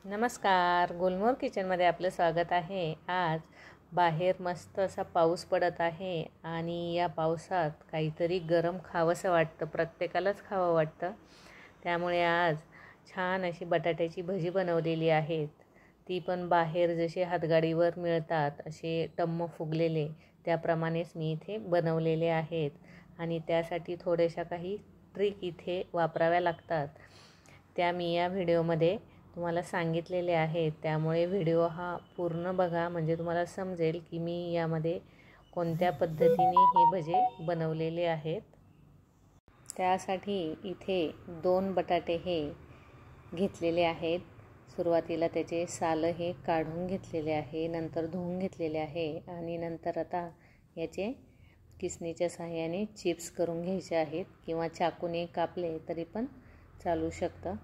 नमस्कार, गुलमोहर किचनमध्ये आपलं स्वागत आहे। आज बाहेर मस्त असा पाऊस पडत आहे आणि या पावसात काहीतरी गरम खावंसं वाटतं, प्रत्येकालाच खावं वाटतं। त्यामुळे आज छान अशी बटाट्याची भजी बनवलेली आहेत। ती पण बाहेर जसे हातगाडीवर मिळतात असे टम्म फुगलेले त्याप्रमाणेच मी इथे बनवलेले आहेत आणि त्यासाठी थोड्याशा काही ट्रिक इथे वापराव्या लागतात, त्या मी या व्हिडिओमध्ये तुम्हाला सांगितलेले आहेत। त्यामुळे व्हिडिओ हा पूर्ण बघा, म्हणजे तुम्हाला समजेल की मी यामध्ये कोणत्या पद्धतीने हे भजे बनवलेले आहेत। त्यासाठी इथे 2 बटाटे हे घेतलेले आहेत। सुरुवातीला त्याचे साल हे काढून घेतलेले आहे, नंतर धुवून घेतलेले आहे आणि नंतर आता याचे किसणीच्या सहाय्याने चिप्स करून घ्यायचे आहेत किंवा चाकूने कापले तरी पण चालू शकतं।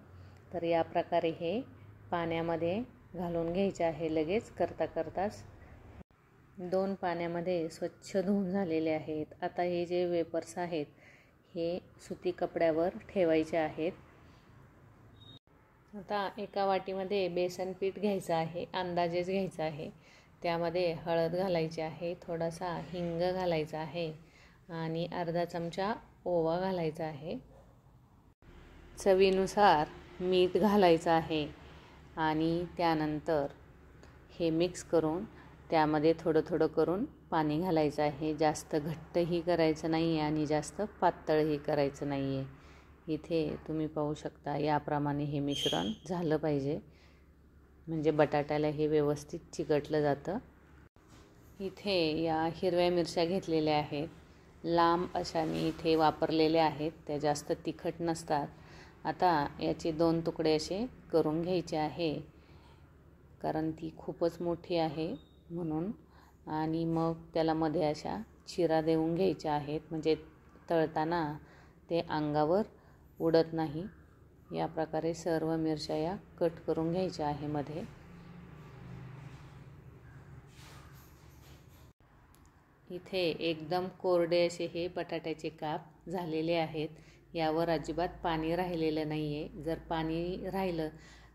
तर या प्रकारे हे पाण्यामध्ये घालून घ्यायचे आहे। लगेच करताच 2 पाण्यामध्ये स्वच्छ धुवून झालेले आहेत। आता हे जे वेपर्स आहेत हे सुती कपड्यावर ठेवायचे आहेत। आता एका वाटीमध्ये बेसन पीठ घ्यायचं आहे, अंदाजेच घ्यायचं आहे। त्यामध्ये हळद घालायची आहे, थोडासा हिंग घालायचा आहे आणि अर्धा चमचा ओवा घालायचा आहे। चवीनुसार मीठ घालायचं आहे आणि त्यानंतर हे मिक्स करून त्यामध्ये थोडं करून पाणी घालायचं आहे। जास्त घट्टही करायचं नाही आहे आणि जास्त पातळही करायचं नाही आहे। इथे तुम्ही पाहू शकता याप्रमाणे हे मिश्रण झालं पाहिजे, म्हणजे बटाट्याला हे व्यवस्थित चिकटलं जातं। इथे या हिरव्या मिरच्या घेतलेल्या आहेत, लांब अशा मी इथे वापरलेल्या आहेत, त्या जास्त तिखट नसतात। आता याचे 2 तुकडे असे करून घ्यायचे आहे, कारण ती खूपच मोठी आहे म्हणून। आणि मग त्याला मध्ये अशा चिरा देऊन घ्यायच्या आहेत, म्हणजे तळताना ते अंगावर उडत नाही। या प्रकारे सर्व मिरच्या या कट करून घ्यायच्या आहे मध्ये। इथे एकदम कोरडे असे हे बटाट्याचे काप झालेले आहेत, यावर अजिबात पाणी राहिलेलं नाही आहे। जर पाणी राहिलं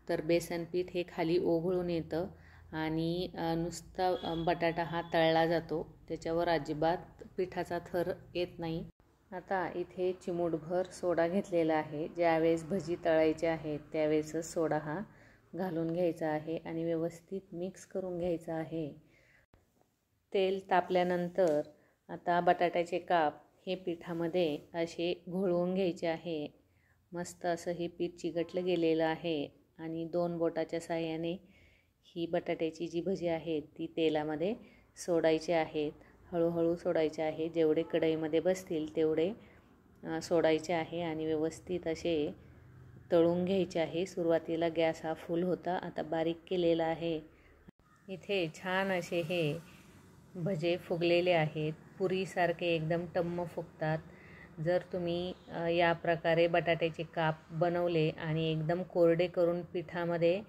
तर बेसन पीठ हे खाली ओघळून येतं आणि नुसता बटाटा हा तळला जातो, त्याच्यावर अजिबात पिठाचा थर येत नाही। आता इथे चिमूटभर सोडा घेतलेला आहे, ज्यावेळेस भजी तळायची आहे त्यावेळेसच सोडा हा घालून घ्यायचा आहे आणि व्यवस्थित मिक्स करून घ्यायचा आहे। तेल तापल्यानंतर आता बटाट्याचे काप हे पिठामध्ये असे घोळवून घ्यायचे आहे। मस्त असं हे पीठ चिकटलं गेलेलं आहे आणि 2 बोटाच्या साहाय्याने ही बटाट्याची जी भजी आहेत ती तेलामध्ये सोडायची आहेत। हळूहळू सोडायचे आहे, जेवढे कढईमध्ये बसतील तेवढे सोडायचे आहे आणि व्यवस्थित असे तळून घ्यायचे आहे। सुरुवातीला गॅस हा फुल होता, आता बारीक केलेला आहे। इथे छान असे हे भजे फुगलेले आहेत, पुरीसारखे एकदम टम्म फुगतात। जर तुम्ही या प्रकारे बटाट्याचे काप बनवले आणि एकदम कोरडे करून पिठामध्ये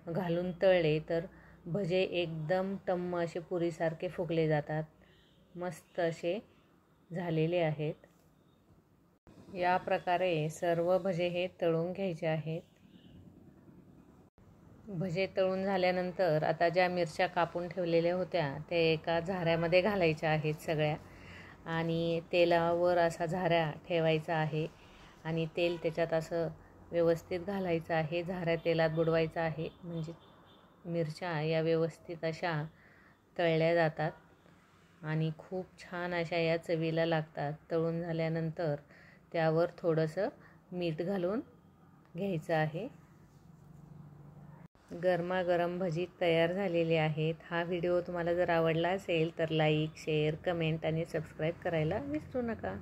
घालून तळले तर भजे एकदम टम्म असे पुरीसारखे फुगले जातात, मस्त असे झालेले आहेत। या प्रकारे सर्व भजे हे तळून घ्यायचे आहेत। भजे तळून झाल्यानंतर आता ज्या मिरच्या कापून ठेवलेल्या होत्या त्या एका झाऱ्यामध्ये घालायच्या आहेत सगळ्या, आणि तेलावर असा झारा ठेवायचा आहे आणि तेल त्याच्यात असं व्यवस्थित घालायचं आहे। झारा तेलात बुडवायचा आहे, म्हणजे मिरच्या या व्यवस्थित अशा तळल्या जातात आणि खूप छान अशा या चवीला लागतात। तळून झाल्यानंतर त्यावर थोडंसं मीठ घालून घ्यायचं आहे। गरमागरम भजी तयार झालेली आहेत। हा व्हिडिओ तुम्हाला जर आवडला असेल तर लाईक, शेअर, कमेंट आणि सबस्क्राईब करायला विसरू नका।